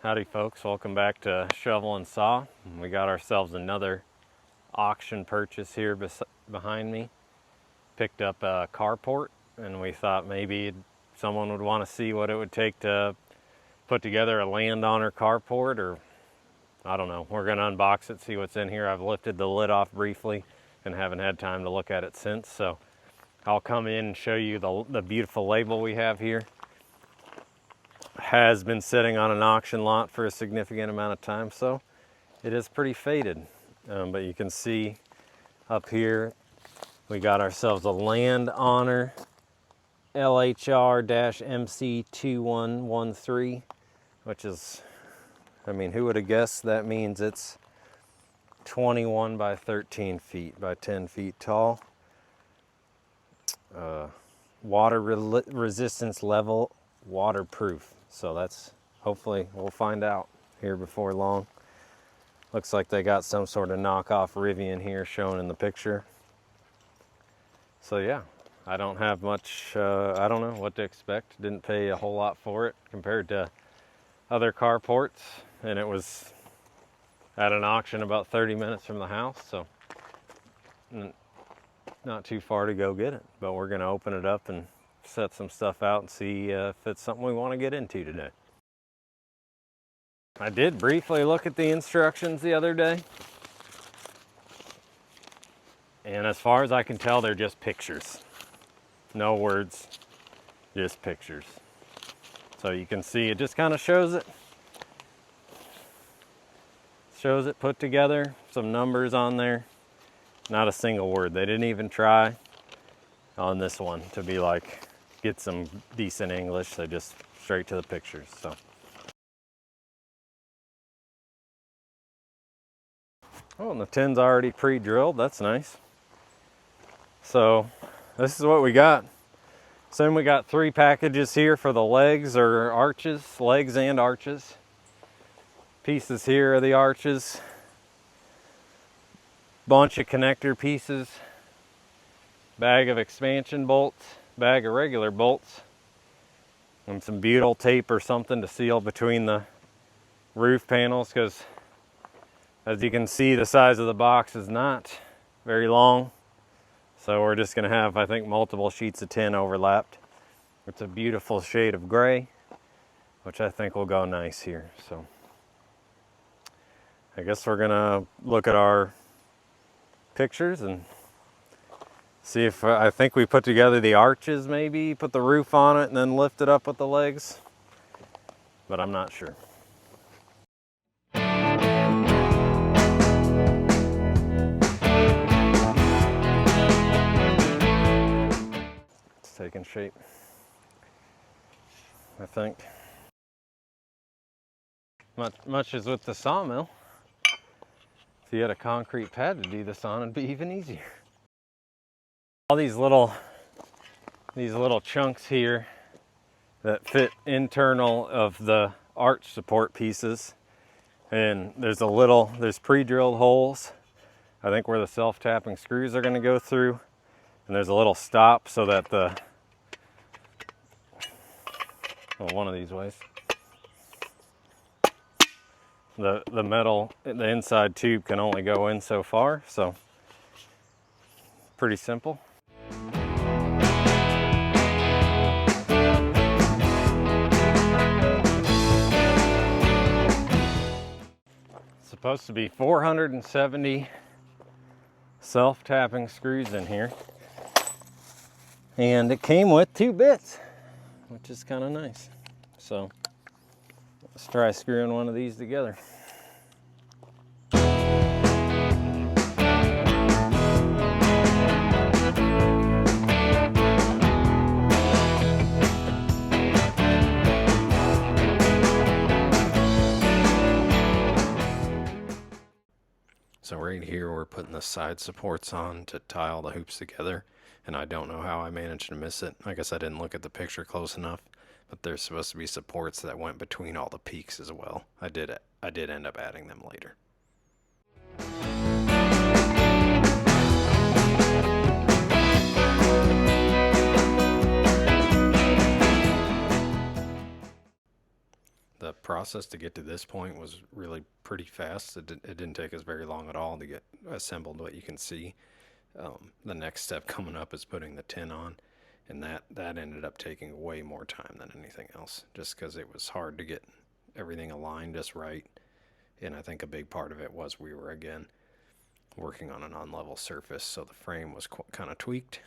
Howdy folks, welcome back to Shovel and Saw. We got ourselves another auction purchase here behind me. Picked up a carport and we thought maybe someone would want to see what it would take to put together a landowner carport, or I don't know. We're gonna unbox it, see what's in here. I've lifted the lid off briefly and haven't had time to look at it since, so I'll come in and show you the beautiful label we have here. Has been sitting on an auction lot for a significant amount of time, so it is pretty faded. But you can see up here we got ourselves a Land Honor LHR-MC2113, which is, I mean, who would have guessed that means it's 21 by 13 feet by 10 feet tall. Water resistance level, waterproof. So that's, hopefully we'll find out here before long. Looks like they got some sort of knockoff Rivian here shown in the picture. So yeah, I don't have much, I don't know what to expect. Didn't pay a whole lot for it compared to other carports, and it was at an auction about 30 minutes from the house, so not too far to go get it. But we're gonna open it up and set some stuff out and see if it's something we want to get into today. I did briefly look at the instructions the other day, and as far as I can tell, they're just pictures. No words, just pictures. So you can see it just kind of shows it. Shows it put together, some numbers on there. Not a single word. They didn't even try on this one to be like, get some decent English. They just straight to the pictures. So, oh, and the tin's already pre-drilled. That's nice. So this is what we got. So then we got 3 packages here for the legs or arches, legs and arches. Pieces here are the arches. Bunch of connector pieces. Bag of expansion bolts. Bag of regular bolts, and some butyl tape or something to seal between the roof panels, because as you can see, the size of the box is not very long, so we're just going to have, I think, multiple sheets of tin overlapped. It's a beautiful shade of gray, which I think will go nice here. So I guess we're going to look at our pictures and see if, I think we put together the arches, maybe put the roof on it and then lift it up with the legs, but I'm not sure. It's taking shape, I think. Much as with the sawmill, if you had a concrete pad to do this on, it'd be even easier. All these little chunks here that fit internal of the arch support pieces, and there's pre-drilled holes, I think, where the self-tapping screws are going to go through, and there's a little stop so that one of these ways, the metal, the inside tube can only go in so far, so pretty simple. Supposed to be 470 self-tapping screws in here, and it came with 2 bits, which is kind of nice. So let's try screwing one of these together. So right here we're putting the side supports on to tie all the hoops together, and I don't know how I managed to miss it. I guess I didn't look at the picture close enough, but there's supposed to be supports that went between all the peaks as well. I did end up adding them later. The process to get to this point was really pretty fast. It didn't take us very long at all to get assembled what you can see. The next step coming up is putting the tin on, and that ended up taking way more time than anything else, just because it was hard to get everything aligned just right. And I think a big part of it was we were again working on an unlevel surface, so the frame was kind of tweaked.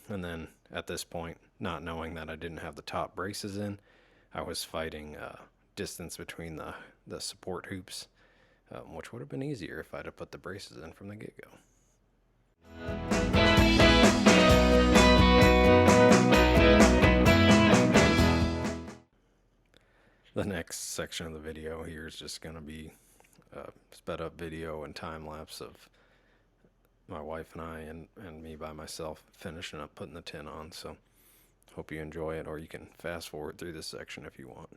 And then at this point, not knowing that I didn't have the top braces in, I was fighting distance between the support hoops, which would have been easier if I'd have put the braces in from the get-go. The next section of the video here is just going to be a sped up video and time lapse of my wife and I and me by myself finishing up putting the tin on. So hope you enjoy it, or you can fast forward through this section if you want.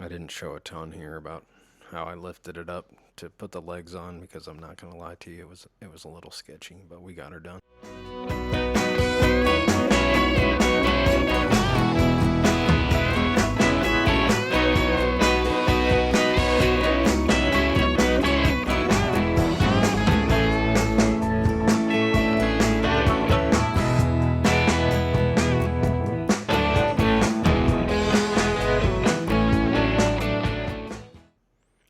I didn't show a ton here about how I lifted it up to put the legs on, because I'm not going to lie to you, it was a little sketchy, but we got her done.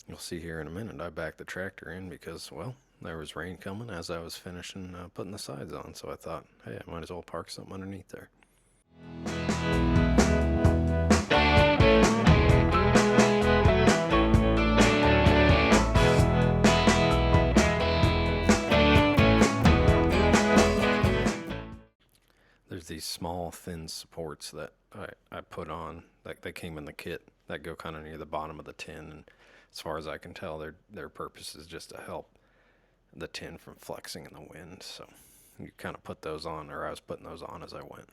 You'll see here in a minute I backed the tractor in because, well, there was rain coming as I was finishing putting the sides on, so I thought, hey, I might as well park something underneath there. There's these small thin supports that I put on, like they came in the kit, that go kind of near the bottom of the tin, and as far as I can tell, their purpose is just to help the tin from flexing in the wind. So you kind of put those on, or I was putting those on as I went.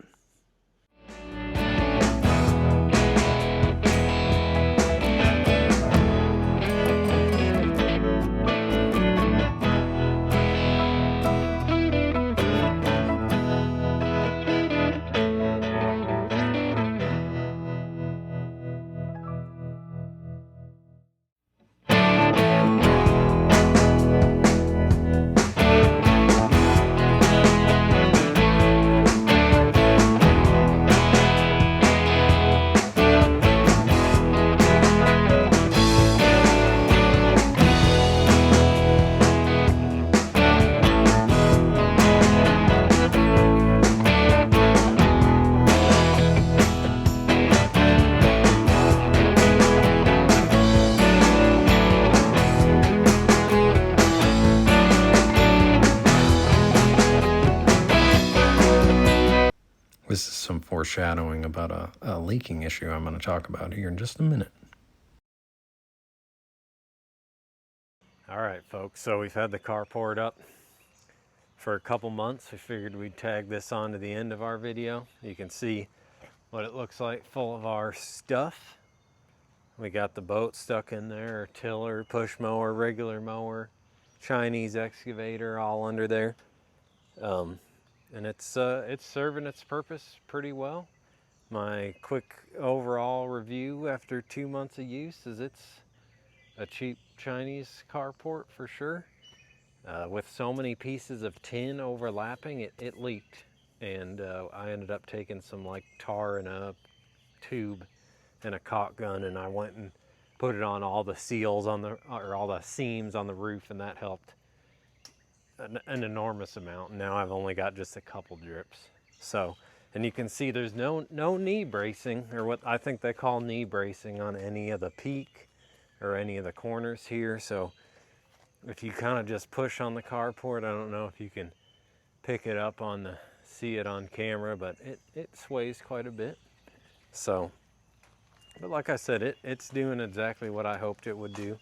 This is some foreshadowing about a leaking issue I'm going to talk about here in just a minute. All right, folks, so we've had the carport up for a couple months. We figured we'd tag this on to the end of our video. You can see what it looks like full of our stuff. We got the boat stuck in there, tiller, push mower, regular mower, Chinese excavator, all under there. And it's serving its purpose pretty well. My quick overall review after 2 months of use is it's a cheap Chinese carport for sure. With so many pieces of tin overlapping, it leaked. And I ended up taking some like tar in a tube and a caulk gun, and I went and put it on all the seals on the, or all the seams on the roof, and that helped an enormous amount. Now I've only got just a couple drips. So, and you can see there's no knee bracing, or what I think they call knee bracing, on any of the peak or any of the corners here. So if you kind of just push on the carport, I don't know if you can pick it up on the, see it on camera, but it sways quite a bit. So, but like I said, it's doing exactly what I hoped it would do.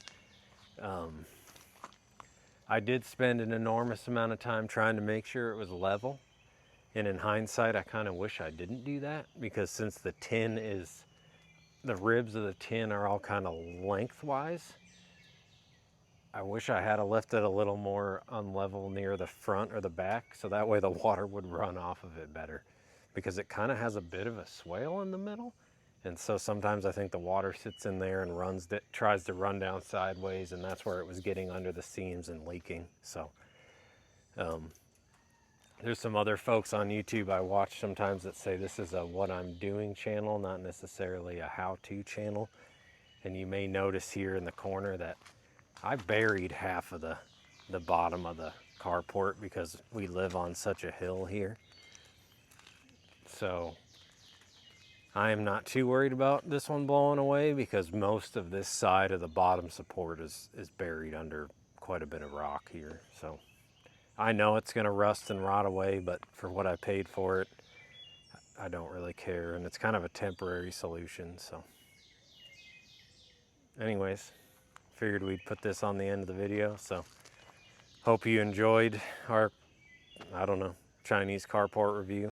I did spend an enormous amount of time trying to make sure it was level. And in hindsight, I kind of wish I didn't do that, because since the tin is, the ribs of the tin are all kind of lengthwise, I wish I had left it a little more unlevel near the front or the back, so that way the water would run off of it better, because it kind of has a bit of a swale in the middle. And so sometimes I think the water sits in there and tries to run down sideways, and that's where it was getting under the seams and leaking. So there's some other folks on YouTube I watch sometimes that say this is a what I'm doing channel, not necessarily a how-to channel. And you may notice here in the corner that I buried half of the bottom of the carport because we live on such a hill here. So I am not too worried about this one blowing away, because most of this side of the bottom support is buried under quite a bit of rock here. So I know it's going to rust and rot away, but for what I paid for it, I don't really care. And it's kind of a temporary solution. So anyways, figured we'd put this on the end of the video. So hope you enjoyed our, I don't know, Chinese carport review.